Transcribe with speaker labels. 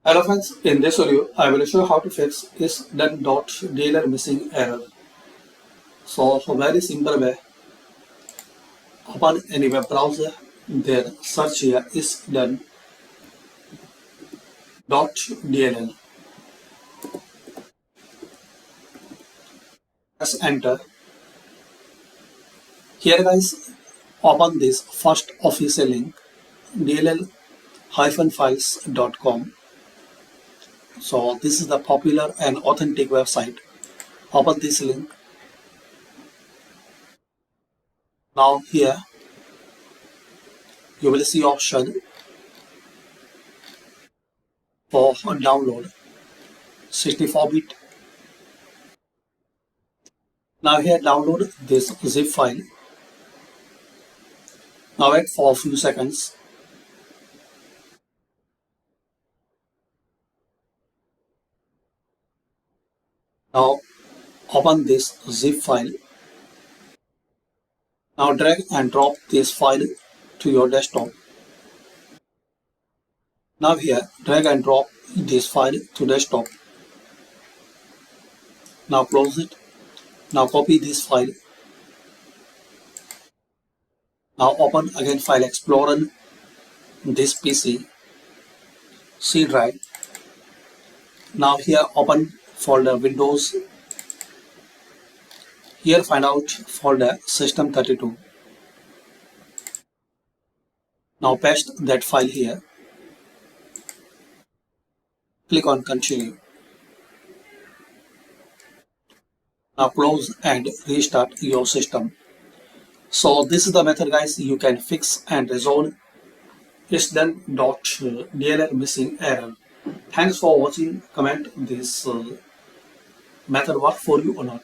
Speaker 1: Hello friends, in this video I will show how to fix ISDONE.dll missing error. So very simple way, open any web browser, then search here ISDONE.dll. Press enter. Here guys, open this first official link dll-files.com. So this is the popular and authentic website. Open this link. Now here you will see option for download 64-bit. Now here download this zip file. Now wait for a few seconds. Now open this zip file. Now drag and drop this file to your desktop. Now here drag and drop this file to desktop. Now close it. Now copy this file. Now open again File Explorer, this PC, C drive. Now here open folder Windows. Here find out folder System32. Now paste that file here. Click on Continue. Now close and restart your system. So this is the method guys, you can fix and resolve ISDONE.dll missing error. Thanks for watching. Comment this method work for you or not.